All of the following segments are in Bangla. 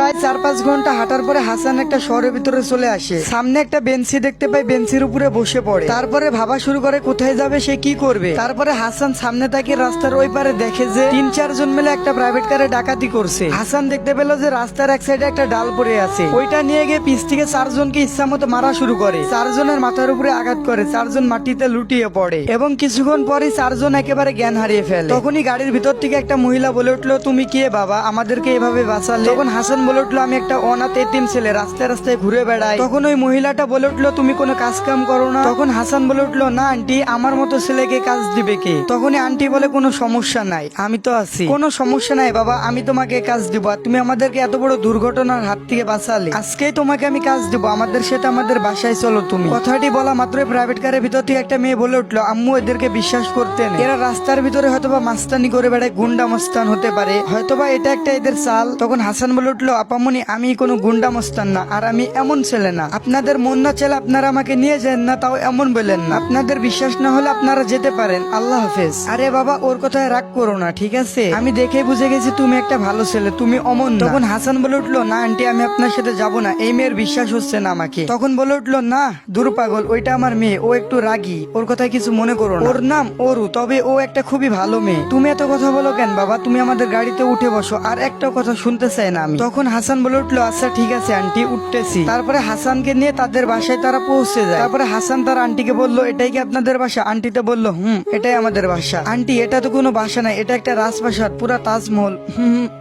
প্রায় 4-5 ঘন্টা হাঁটার পরে হাসান একটা শহরের ভিতরে চলে আসে। সামনে একটা বেঞ্চি দেখতে পাই, বেঞ্চির উপরে বসে পড়ে। তারপরে ভাবা শুরু করে কোথায় যাবে, সে কি করবে। তারপরে হাসান সামনে তাকিয়ে রাস্তার ওই পারে দেখে যে 3-4 জন মিলে একটা প্রাইভেট কারে ডাকাতি করছে। হাসান দেখতে পেল যে রাস্তার এক সাইডে একটা ডাল পড়ে আছে, ওইটা নিয়ে গিয়ে পিছ থেকে 4 জনকে ইচ্ছা মতো মারা শুরু করে। 4 জনের মাথার উপরে আঘাত করে, 4 জন মাটিতে লুটিয়ে পড়ে এবং কিছুক্ষণ পরে 4 জন একেবারে জ্ঞান হারিয়ে ফেলে। তখনই গাড়ির ভিতর থেকে একটা মহিলা বলে উঠলো, তুমি কে বাবা, আমাদেরকে এভাবে বাঁচালে? তখন হাসান বলে উঠলো, আমি একটা অনাথ এতিম ছেলে, রাস্তায় রাস্তায় ঘুরে বেড়াই। তখন ওই মহিলাটা বলে উঠলো, তুমি কোনো কাজ কাম করো না? তখন হাসান বলে উঠলো, না আন্টি, আমার মতো ছেলেকে কাজ দিবে কে? তখনই আন্টি বলে, কোনো সমস্যা নাই, আমি তো আছি। কোনো সমস্যা নাই বাবা, আমি তোমাকে কাজ দিব। আর তুমি আমাদেরকে এত বড় দুর্ঘটনার হাত থেকে বাঁচালে, আজকেই তোমাকে আমি কাজ দিব, আমাদের সাথে আমাদের বাসায় চলো তুমি। কথাটি বলা মাত্রই প্রাইভেট কারের ভিতর থেকে একটা মেয়ে বলে উঠলো, আম্মু এদেরকে বিশ্বাস করতে নেই, এরা রাস্তার ভিতরে হয়তোবা মাস্তানি করে বেড়ায়, গুন্ডা মস্তান হতে পারে, হয়তোবা এটা একটা এদের চাল। তখন হাসান বলে উঠলো, আপামনি আমি কোনো গুন্ডা মস্তান না, আর আমি এমন ছেলে না, আপনাদের মন না চাইলে আপনারা আমাকে নিয়ে যান না, তাও এমন বলেন না। আপনাদের বিশ্বাস না হলে আপনারা যেতে পারেন, আল্লাহ হাফেজ। আরে বাবা, ওর কথায় রাগ করো না, ঠিক আছে? আমি দেখে বুঝে গেছি তুমি একটা ভালো ছেলে, তুমি অমন না। তখন হাসান বলে উঠলো, না আন্টি, আমি আপনার সাথে যাব না, এই মেয়ের বিশ্বাস হচ্ছে না আমাকে। তখন বলে উঠলো, না দূর পাগল, ওইটা আমার মেয়ে, ও একটু রাগী, ওর কথায় কিছু মনে করো না, ওর নাম অরু, তবে ও একটা খুবই ভালো মেয়ে। তুমি এত কথা বলো কেন বাবা, তুমি আমাদের গাড়িতে উঠে বসো, আর একটা কথা শুনতে চাই না আমি। তখন হাসান বলে উঠলো, আচ্ছা ঠিক আছে আন্টি, উঠতেছি। তারপরে হাসানকে নিয়ে তাদের বাসায় তারা পৌঁছে যায়। তারপরে হাসান তার আন্টিকে বললো, এটাই কি আপনাদের বাসা? আন্টিতে বললো, এটাই আমাদের বাসা। আন্টি, এটা তো কোনো বাসা নাই, এটা একটা রাজপ্রাসাদ, পুরা তাজমহল।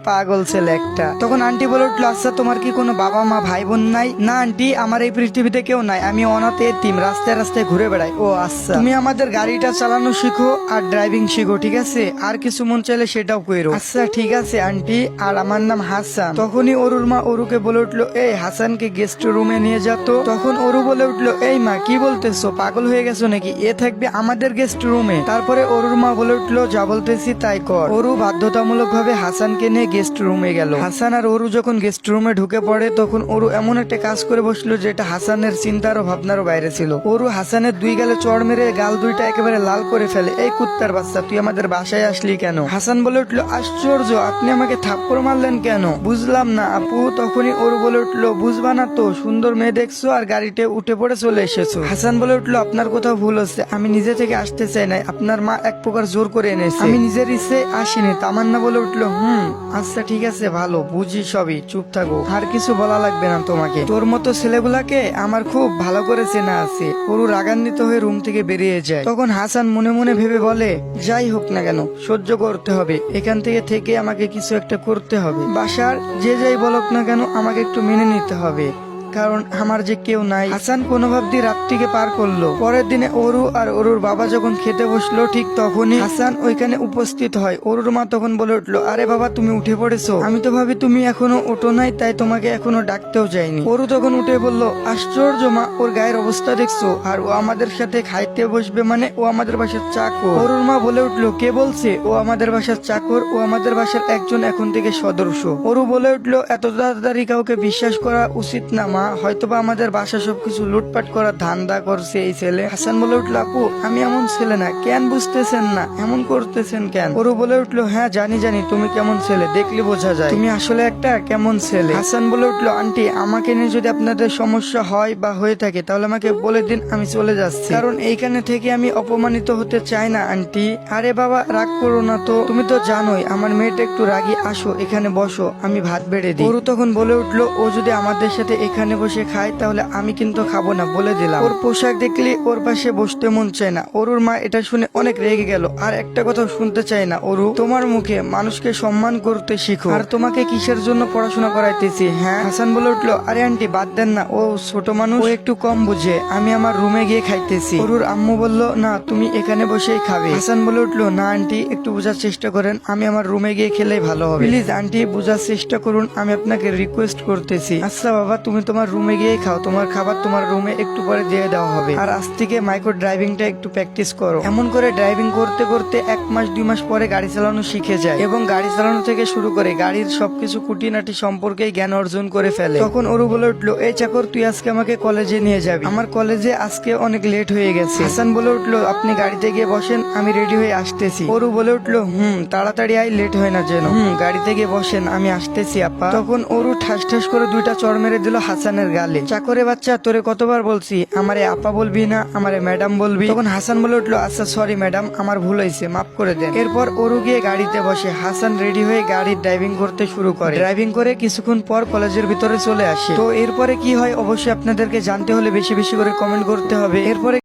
পাগল ছেলে একটা। তখন আন্টি বলে উঠলো, আচ্ছা তোমার কি কোনো বাবা মা ভাই বোন নাই? না আন্টি, আমার এই পৃথিবীতে কেউ নাই, আমি অনাথ এতিম, রাস্তায় রাস্তায় ঘুরে বেড়াই। ও আচ্ছা, তুমি আমাদের গাড়িটা চালানো শিখো আর ড্রাইভিং শিখো, ঠিক আছে? আর কিছু মন চাইলে সেটাও কইরো। আচ্ছা ঠিক আছে আন্টি, আর আমার নাম হাসান। তখনই অরুর মা অরুকে বলে উঠলো, এই হাসানকে গেস্ট রুমে নিয়ে যেত। তখন অরু বলে উঠলো, এই মা কি বলতেছো, পাগল হয়ে গেছো নাকি? এ থাকবে আমাদের গেস্ট রুমে। তারপরে অরুর মা বলে উঠলো, যা বলতেছি তাই কর। অরু বাধ্যতামূলক ভাবে হাসানকে নিয়ে গেস্ট রুমে গেল। হাসান আর অরু যখন গেস্ট রুমে ঢুকে পড়ে, তখন অরু এমন একটা কাজ করে বসলো যেটা হাসানের চিন্তার ও ভাবনারও বাইরে ছিল। অরু হাসানের 2 গালে চড় মেরে গাল 2টা একেবারে লাল করে ফেলে, এই কুত্তার বাচ্চা, তুই আমাদের বাসায় আসলি কেন? হাসান বলে উঠলো, আশ্চর্য, আপনি আমাকে থাপ্পড় মারলেন কেন? বুঝলাম না আপু। তখনই অরু বলে উঠলো, বুঝবা না তো, সুন্দর মেয়ে দেখছো আর গাড়িতে উঠে পড়ে চলে এসেছো। হাসান বলে উঠলো, আপনার কোথাও ভুল হচ্ছে, আমি নিজে থেকে আসতে চাই নাই, আপনার মা এক প্রকার জোর করে এনেছে, আমি নিজের ইচ্ছে আসিনি। তামান্না বলে উঠলো, আচ্ছা ঠিক আছে, ভালো বুঝি সবই, চুপ থাকো, আর কিছু বলা লাগবে না তোমাকে, তোর মতো ছেলেগুলাকে আমার খুব ভালো করে চেনা আছে। অরু রাগান্বিত হয়ে রুম থেকে বেরিয়ে যায়। তখন হাসান মনে মনে ভেবে বলে, যাই হোক না কেন, সহ্য করতে হবে, এখান থেকে আমাকে কিছু একটা করতে হবে, বাসার যে যাই বলক না কেন আমাকে একটু মেনে নিতে হবে, কারণ আমার যে কেউ নাই। হাসান কোনোভাবে দিয়ে রাতটিকে পার করলো। পরের দিনে অরু আর অরুর বাবা যখন খেতে বসলো, ঠিক তখনই হাসান ওইখানে উপস্থিত হয়। অরুর মা তখন বলে উঠলো, আরে বাবা তুমি উঠে পড়েছো? আমি তো ভাবি তুমি এখনো ওঠো নাই, তাই তোমাকে এখনো ডাকতেও যায়নি। অরু তখন উঠে বললো, আশ্চর্য মা, ওর গায়ের অবস্থা দেখছো, আর ও আমাদের সাথে খাইতে বসবে মানে? ও আমাদের বাসার চাকর। অরুর মা বলে উঠলো, কে বলছে ও আমাদের বাসার চাকর? ও আমাদের বাসার একজন এখন থেকে সদস্য। অরু বলে উঠলো, এত তাড়াতাড়ি কাউকে বিশ্বাস করা উচিত না মা, হয়তোবা আমাদের বাসা সবকিছু লুটপাট করার ধান্দা করছে এই ছেলে। হাসান বলে উঠলো, আপু আমি এমন ছেলে না, কেন বুঝতেছেন না, এমন করতেছেন কেন? অরু বলে উঠলো, হ্যাঁ জানি তুমি কেমন ছেলে, দেখলে বোঝা যায় তুমি আসলে একটা কেমন ছেলে। হাসান বলে উঠলো, আন্টি আমাকে নিয়ে যদি আপনাদের সমস্যা হয় বা হয়ে থাকে তাহলে আমাকে বলে দিন, আমি চলে যাচ্ছি, কারণ এইখানে থেকে আমি অপমানিত হতে চাই না আন্টি। আরে বাবা রাগ করো না তো, তুমি তো জানোই আমার মেয়েটা একটু রাগী, আসো এখানে বসো, আমি ভাত বেড়ে দিই। অরু তখন বলে উঠলো, ও যদি আমাদের সাথে এখানে বসে খায় তাহলে আমি কিন্তু খাবো না, বলে দিলাম। ওর পোশাক দেখলে ওর পাশে বসতে মন চায় না। অরুর মা এটা শুনে অনেক রেগে গেল, আর একটা কথা শুনতে চায় না। অরু, তোমার মুখে মানুষকে সম্মান করতে শিখো, আর তোমাকে কিসের জন্য পড়াশোনা করাইতেছি? হ্যাঁ। হাসান বলে উঠলো, আরে আন্টি বাদ দেন না, ও ছোট মানুষ, ও একটু কম বুঝে, আমি আমার রুমে গিয়ে খাইতেছি। অরুর আম্মু বলল, না তুমি এখানে বসেই খাবে। হাসান বলে উঠলো, না আন্টি একটু বোঝার চেষ্টা করেন, আমি আমার রুমে গিয়ে খেলেই ভালো হবে, প্লিজ আন্টি বোঝার চেষ্টা করুন, আমি আপনাকে রিকোয়েস্ট করতেছি। আচ্ছা বাবা তুমি তোমার তোমার রুমে গিয়ে খাও, তোমার খাবার তোমার রুমে একটু পরে দিয়ে দেওয়া হবে। আর আজ থেকে মাইক্রো ড্রাইভিংটা একটু প্র্যাকটিস করো। এমন করে ড্রাইভিং করতে করতে 1 মাস 2 মাস পরে গাড়ি চালানো শিখে যায় এবং গাড়ি চালানো থেকে শুরু করে গাড়ির সবকিছু খুঁটিনাটি সম্পর্কে জ্ঞান অর্জন করে ফেলে। তখন ওরু বলে উঠলো, এই চাকর তুই আজকে আমাকে কলেজে নিয়ে যাবি, আমার কলেজে আজকে অনেক লেট হয়ে গেছে। হাসান বলে উঠলো, আপনি গাড়িতে গিয়ে বসেন, আমি রেডি হয়ে আসতেছি। ওরু বলে উঠলো, তাড়াতাড়ি আই, লেট হয় না যেন। গাড়িতে গিয়ে বসেন, আমি আসতেছি আপা। তখন ওরু ঠাস ঠাস করে 2টা চড় মেরে দিল হাসানের গালে। চাকরে বাচ্চা, তোরে কতবার বলছি আমারে আপা বলবি না, আমারে ম্যাডাম বলবি। তখন হাসান বলে উঠলো, আচ্ছা সরি ম্যাডাম, আমার ভুল হয়েছে, মাফ করে দেন। এরপর ওরু গিয়ে গাড়িতে বসে, হাসান রেডি হয়ে গাড়ির ড্রাইভিং করতে শুরু করে। ড্রাইভিং করে কিছুক্ষণ পর কলেজের ভিতরে চলে আসে। তো এরপরে কি হয় অবশ্যই আপনাদেরকে জানতে হলে বেশি বেশি করে কমেন্ট করতে হবে। এরপরে